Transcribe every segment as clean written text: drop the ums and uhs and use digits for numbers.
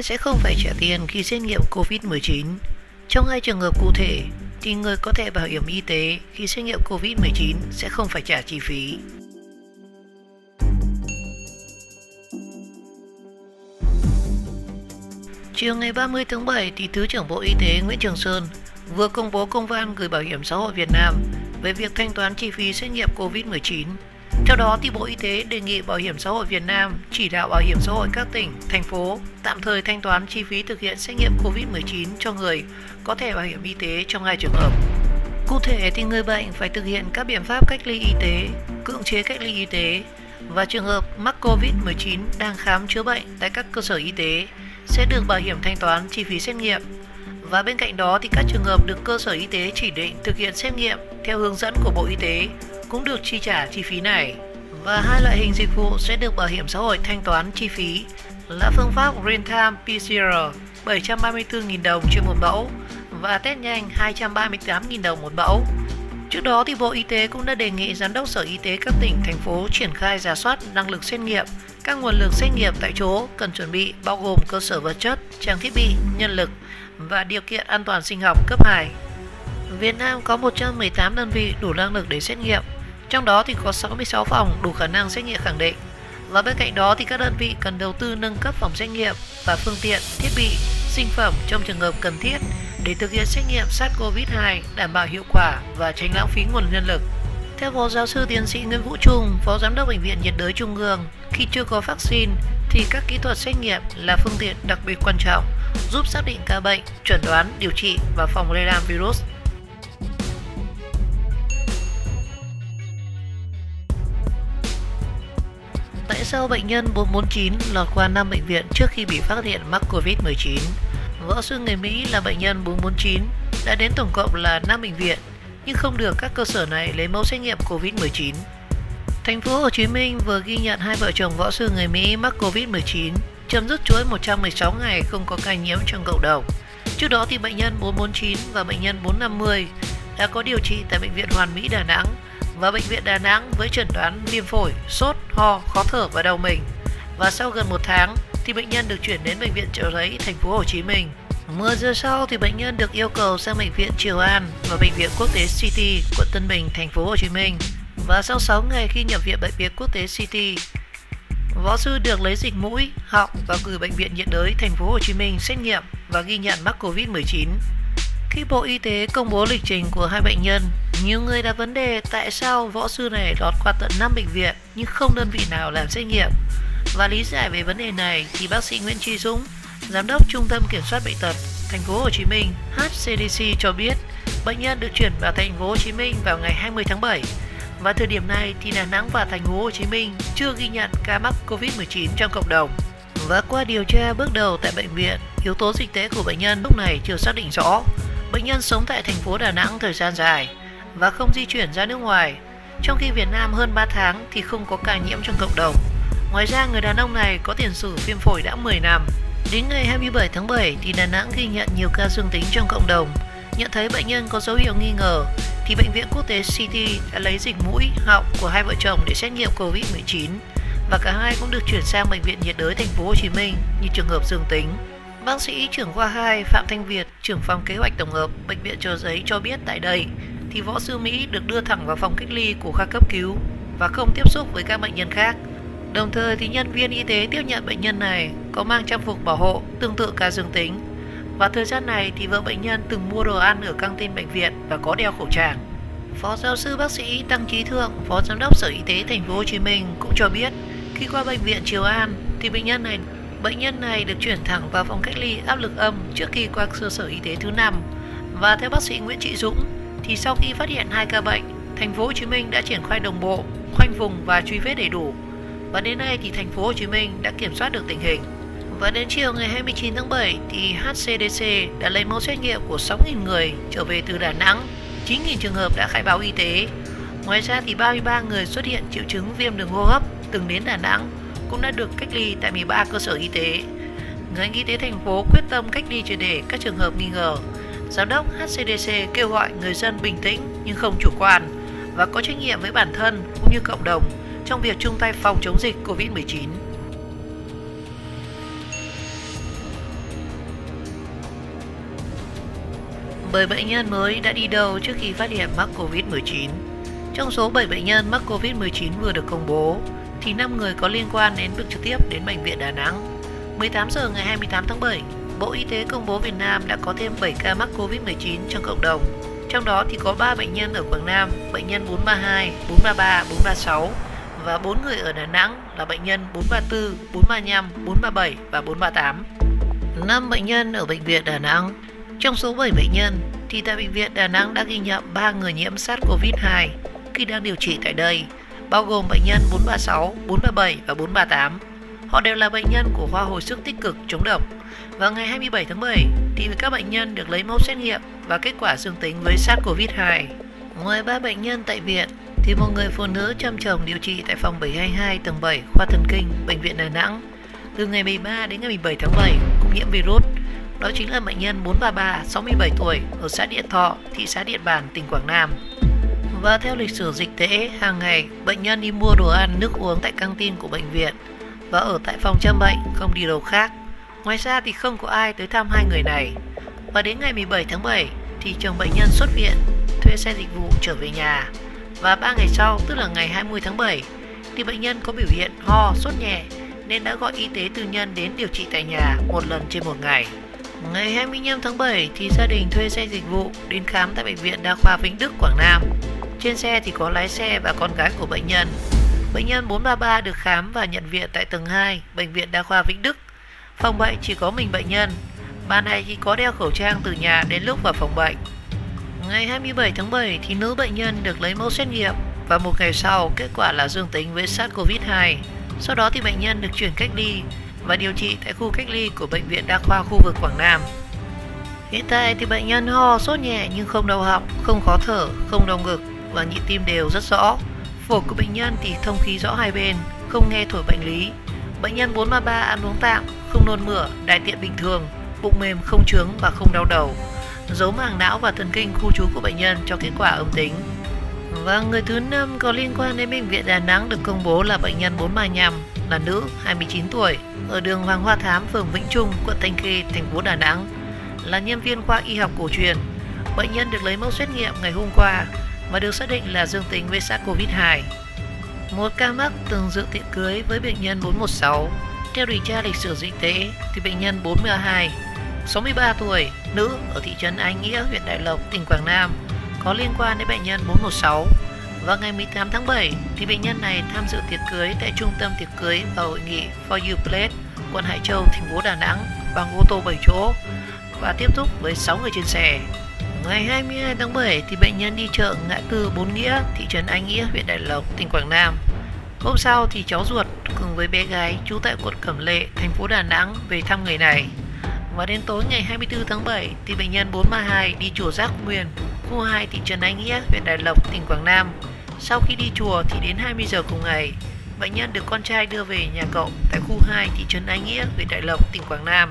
ai sẽ không phải trả tiền khi xét nghiệm COVID-19. Trong hai trường hợp cụ thể thì người có thẻ bảo hiểm y tế khi xét nghiệm COVID-19 sẽ không phải trả chi phí. Chiều ngày 30 tháng 7 thì Thứ trưởng Bộ Y tế Nguyễn Trường Sơn vừa công bố công văn gửi Bảo hiểm xã hội Việt Nam về việc thanh toán chi phí xét nghiệm COVID-19. Theo đó, thì Bộ Y tế đề nghị Bảo hiểm xã hội Việt Nam chỉ đạo Bảo hiểm xã hội các tỉnh, thành phố tạm thời thanh toán chi phí thực hiện xét nghiệm COVID-19 cho người có thẻ bảo hiểm y tế trong hai trường hợp. Cụ thể thì người bệnh phải thực hiện các biện pháp cách ly y tế, cưỡng chế cách ly y tế và trường hợp mắc COVID-19 đang khám chữa bệnh tại các cơ sở y tế sẽ được bảo hiểm thanh toán chi phí xét nghiệm. Và bên cạnh đó thì các trường hợp được cơ sở y tế chỉ định thực hiện xét nghiệm theo hướng dẫn của Bộ Y tế cũng được chi trả chi phí này. Và hai loại hình dịch vụ sẽ được Bảo hiểm xã hội thanh toán chi phí là phương pháp real-time PCR 734.000 đồng trên một mẫu và test nhanh 238.000 đồng một mẫu. Trước đó thì Bộ Y tế cũng đã đề nghị Giám đốc Sở Y tế các tỉnh, thành phố triển khai rà soát năng lực xét nghiệm. Các nguồn lực xét nghiệm tại chỗ cần chuẩn bị bao gồm cơ sở vật chất, trang thiết bị, nhân lực và điều kiện an toàn sinh học cấp 2. Việt Nam có 118 đơn vị đủ năng lực để xét nghiệm, trong đó thì có 66 phòng đủ khả năng xét nghiệm khẳng định. Và bên cạnh đó thì các đơn vị cần đầu tư nâng cấp phòng xét nghiệm và phương tiện, thiết bị, sinh phẩm trong trường hợp cần thiết để thực hiện xét nghiệm SARS-CoV-2 đảm bảo hiệu quả và tránh lãng phí nguồn nhân lực. Theo Phó Giáo sư Tiến sĩ Nguyễn Vũ Trung, Phó Giám đốc Bệnh viện nhiệt đới Trung ương, khi chưa có vaccine thì các kỹ thuật xét nghiệm là phương tiện đặc biệt quan trọng giúp xác định ca bệnh, chẩn đoán, điều trị và phòng lây lan virus. Tại sao bệnh nhân 449 lọt qua 5 bệnh viện trước khi bị phát hiện mắc COVID-19? Võ sư người Mỹ là bệnh nhân 449 đã đến tổng cộng là 5 bệnh viện nhưng không được các cơ sở này lấy mẫu xét nghiệm COVID-19. Thành phố Hồ Chí Minh vừa ghi nhận hai vợ chồng võ sư người Mỹ mắc COVID-19, chấm dứt chuỗi 116 ngày không có ca nhiễm trong cộng đồng. Trước đó thì bệnh nhân 449 và bệnh nhân 450 đã có điều trị tại Bệnh viện Hoàn Mỹ Đà Nẵng và Bệnh viện Đà Nẵng với chẩn đoán viêm phổi, sốt, ho, khó thở và đau mình. Và sau gần 1 tháng thì bệnh nhân được chuyển đến Bệnh viện Chợ Rẫy, Thành phố Hồ Chí Minh. 10 giờ sau thì bệnh nhân được yêu cầu sang Bệnh viện Triều An và Bệnh viện Quốc tế City, quận Tân Bình, Thành phố Hồ Chí Minh. Và sau 6 ngày khi nhập viện Bệnh viện Quốc tế City, võ sư được lấy dịch mũi, họng và gửi Bệnh viện nhiệt đới Thành phố Hồ Chí Minh xét nghiệm và ghi nhận mắc COVID-19. Khi Bộ Y tế công bố lịch trình của hai bệnh nhân, nhiều người đặt vấn đề tại sao võ sư này lọt qua tận 5 bệnh viện nhưng không đơn vị nào làm xét nghiệm. Và lý giải về vấn đề này thì bác sĩ Nguyễn Trí Dũng, Giám đốc Trung tâm Kiểm soát Bệnh tật Thành phố Hồ Chí Minh (HCDC) cho biết, bệnh nhân được chuyển vào Thành phố Hồ Chí Minh vào ngày 20 tháng 7 và thời điểm này thì Đà Nẵng và Thành phố Hồ Chí Minh chưa ghi nhận ca mắc COVID-19 trong cộng đồng. Và qua điều tra bước đầu tại bệnh viện, yếu tố dịch tễ của bệnh nhân lúc này chưa xác định rõ. Bệnh nhân sống tại thành phố Đà Nẵng thời gian dài và không di chuyển ra nước ngoài, trong khi Việt Nam hơn 3 tháng thì không có ca nhiễm trong cộng đồng. Ngoài ra, người đàn ông này có tiền sử viêm phổi đã 10 năm. Đến ngày 27 tháng 7 thì Đà Nẵng ghi nhận nhiều ca dương tính trong cộng đồng. Nhận thấy bệnh nhân có dấu hiệu nghi ngờ thì Bệnh viện Quốc tế City đã lấy dịch mũi, họng của hai vợ chồng để xét nghiệm COVID-19 và cả hai cũng được chuyển sang Bệnh viện nhiệt đới Thành phố Hồ Chí Minh như trường hợp dương tính. Bác sĩ trưởng khoa 2 Phạm Thanh Việt, trưởng phòng kế hoạch tổng hợp Bệnh viện Chợ Rẫy cho biết tại đây thì võ sư Mỹ được đưa thẳng vào phòng cách ly của khoa cấp cứu và không tiếp xúc với các bệnh nhân khác. Đồng thời thì nhân viên y tế tiếp nhận bệnh nhân này có mang trang phục bảo hộ tương tự ca dương tính. Và thời gian này thì vợ bệnh nhân từng mua đồ ăn ở căng tin bệnh viện và có đeo khẩu trang. Phó giáo sư bác sĩ Tăng Trí Thượng, Phó Giám đốc Sở Y tế Thành phố Hồ Chí Minh cũng cho biết khi qua Bệnh viện Triều An thì bệnh nhân này được chuyển thẳng vào phòng cách ly áp lực âm trước khi qua cơ sở y tế thứ 5. Và theo bác sĩ Nguyễn Trí Dũng thì sau khi phát hiện 2 ca bệnh, Thành phố Hồ Chí Minh đã triển khai đồng bộ, khoanh vùng và truy vết đầy đủ. Và đến nay thì Thành phố Hồ Chí Minh đã kiểm soát được tình hình. Và đến chiều ngày 29 tháng 7 thì HCDC đã lấy mẫu xét nghiệm của 6.000 người trở về từ Đà Nẵng, 9.000 trường hợp đã khai báo y tế. Ngoài ra thì 33 người xuất hiện triệu chứng viêm đường hô hấp từng đến Đà Nẵng cũng đã được cách ly tại 13 cơ sở y tế. Ngành y tế thành phố quyết tâm cách ly triệt để các trường hợp nghi ngờ. Giám đốc HCDC kêu gọi người dân bình tĩnh nhưng không chủ quan và có trách nhiệm với bản thân cũng như cộng đồng trong việc chung tay phòng chống dịch COVID-19. bởi bệnh nhân mới đã đi đâu trước khi phát hiện mắc Covid-19. Trong số 7 bệnh nhân mắc Covid-19 vừa được công bố, thì 5 người có liên quan đến việc trực tiếp đến Bệnh viện Đà Nẵng. 18 giờ ngày 28 tháng 7, Bộ Y tế công bố Việt Nam đã có thêm 7 ca mắc Covid-19 trong cộng đồng. Trong đó thì có 3 bệnh nhân ở Quảng Nam, bệnh nhân 432, 433, 436 và 4 người ở Đà Nẵng là bệnh nhân 434, 435, 437 và 438. 5 bệnh nhân ở Bệnh viện Đà Nẵng. Trong số 7 bệnh nhân thì tại Bệnh viện Đà Nẵng đã ghi nhận 3 người nhiễm SARS-CoV-2 khi đang điều trị tại đây, bao gồm bệnh nhân 436, 437 và 438. Họ đều là bệnh nhân của khoa hồi sức tích cực chống độc. Vào ngày 27 tháng 7 thì các bệnh nhân được lấy mẫu xét nghiệm và kết quả dương tính với SARS-CoV-2. Ngoài 3 bệnh nhân tại viện thì một người phụ nữ chăm chồng điều trị tại phòng 722 tầng 7 khoa thần kinh Bệnh viện Đà Nẵng từ ngày 13 đến ngày 17 tháng 7 cũng nhiễm virus. Đó chính là bệnh nhân 433, 67 tuổi ở xã Điện Thọ, thị xã Điện Bàn, tỉnh Quảng Nam. Và theo lịch sử dịch tễ, hàng ngày bệnh nhân đi mua đồ ăn, nước uống tại căng tin của bệnh viện và ở tại phòng chăm bệnh, không đi đâu khác. Ngoài ra thì không có ai tới thăm hai người này. Và đến ngày 17 tháng 7 thì chồng bệnh nhân xuất viện, thuê xe dịch vụ trở về nhà. Và 3 ngày sau, tức là ngày 20 tháng 7, thì bệnh nhân có biểu hiện ho, sốt nhẹ nên đã gọi y tế tư nhân đến điều trị tại nhà một lần trên một ngày. Ngày 25 tháng 7 thì gia đình thuê xe dịch vụ đến khám tại Bệnh viện Đa khoa Vĩnh Đức, Quảng Nam. Trên xe thì có lái xe và con gái của bệnh nhân. Bệnh nhân 433 được khám và nhận viện tại tầng 2, Bệnh viện Đa khoa Vĩnh Đức. Phòng bệnh chỉ có mình bệnh nhân. Bà này thì có đeo khẩu trang từ nhà đến lúc vào phòng bệnh. Ngày 27 tháng 7 thì nữ bệnh nhân được lấy mẫu xét nghiệm và một ngày sau kết quả là dương tính với SARS-CoV-2. Sau đó thì bệnh nhân được chuyển cách ly và điều trị tại khu cách ly của Bệnh viện Đa khoa khu vực Quảng Nam. Hiện tại thì bệnh nhân ho, sốt nhẹ nhưng không đau họng, không khó thở, không đau ngực và nhịp tim đều rất rõ. Phổi của bệnh nhân thì thông khí rõ hai bên, không nghe thổi bệnh lý. Bệnh nhân 433 ăn uống tạm, không nôn mửa, đại tiện bình thường, bụng mềm, không chướng và không đau đầu. Dấu màng não và thần kinh khu trú của bệnh nhân cho kết quả âm tính. Và người thứ 5 có liên quan đến Bệnh viện Đà Nẵng được công bố là bệnh nhân 435, là nữ, 29 tuổi, ở đường Hoàng Hoa Thám, phường Vĩnh Trung, quận Thanh Khê, thành phố Đà Nẵng, là nhân viên khoa y học cổ truyền. Bệnh nhân được lấy mẫu xét nghiệm ngày hôm qua và được xác định là dương tính với SARS-CoV-2. Một ca mắc từng dự tiệc cưới với bệnh nhân 416. Theo điều tra lịch sử dịch tễ thì bệnh nhân 432, 63 tuổi, nữ, ở thị trấn Ái Nghĩa, huyện Đại Lộc, tỉnh Quảng Nam, có liên quan đến bệnh nhân 416. Vào ngày 18 tháng 7 thì bệnh nhân này tham dự tiệc cưới tại trung tâm tiệc cưới và hội nghị For You Place, quận Hải Châu, thành phố Đà Nẵng bằng ô tô 7 chỗ và tiếp xúc với 6 người trên xe. Ngày 22 tháng 7 thì bệnh nhân đi chợ ngã tư Bốn Nghĩa, thị trấn Ái Nghĩa, huyện Đại Lộc, tỉnh Quảng Nam. Hôm sau thì cháu ruột cùng với bé gái trú tại quận Cẩm Lệ, thành phố Đà Nẵng về thăm người này. Và đến tối ngày 24 tháng 7 thì bệnh nhân 432 đi chùa Giác Nguyên, khu 2 thị trấn Ái Nghĩa, huyện Đại Lộc, tỉnh Quảng Nam. Sau khi đi chùa thì đến 20 giờ cùng ngày, bệnh nhân được con trai đưa về nhà cậu tại khu 2 thị trấn Ái Nghĩa, huyện Đại Lộc, tỉnh Quảng Nam.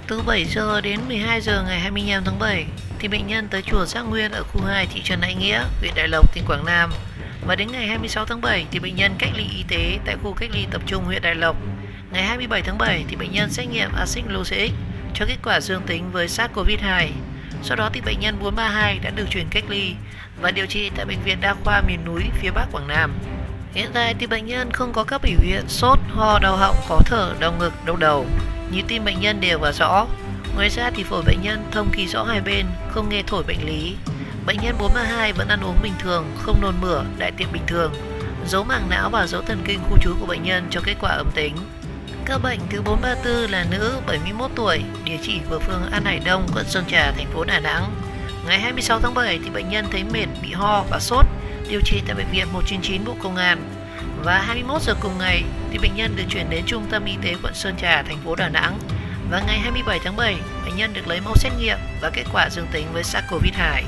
Từ 7 giờ đến 12 giờ ngày 25 tháng 7 thì bệnh nhân tới chùa Giác Nguyên ở khu 2 thị trấn Ái Nghĩa, huyện Đại Lộc, tỉnh Quảng Nam. Và đến ngày 26 tháng 7 thì bệnh nhân cách ly y tế tại khu cách ly tập trung huyện Đại Lộc. Ngày 27 tháng 7 thì bệnh nhân xét nghiệm axit nucleic cho kết quả dương tính với SARS-CoV-2. Sau đó thì bệnh nhân 432 đã được chuyển cách ly và điều trị tại Bệnh viện Đa khoa miền núi phía Bắc Quảng Nam. Hiện tại thì bệnh nhân không có các biểu hiện sốt, ho, đau họng, khó thở, đau ngực, đau đầu. Nhịp tim bệnh nhân đều và rõ. Ngoài ra thì phổi bệnh nhân thông khí rõ hai bên, không nghe thổi bệnh lý. Bệnh nhân 432 vẫn ăn uống bình thường, không nôn mửa, đại tiện bình thường. Dấu màng não và dấu thần kinh khu trú của bệnh nhân cho kết quả âm tính. Ca bệnh thứ 434 là nữ, 71 tuổi, địa chỉ ở phường An Hải Đông, quận Sơn Trà, thành phố Đà Nẵng. Ngày 26 tháng 7 thì bệnh nhân thấy mệt, bị ho và sốt, điều trị tại Bệnh viện 199 Bộ Công an. Và 21 giờ cùng ngày thì bệnh nhân được chuyển đến Trung tâm Y tế quận Sơn Trà, thành phố Đà Nẵng. Và ngày 27 tháng 7, bệnh nhân được lấy mẫu xét nghiệm và kết quả dương tính với SARS-CoV-2.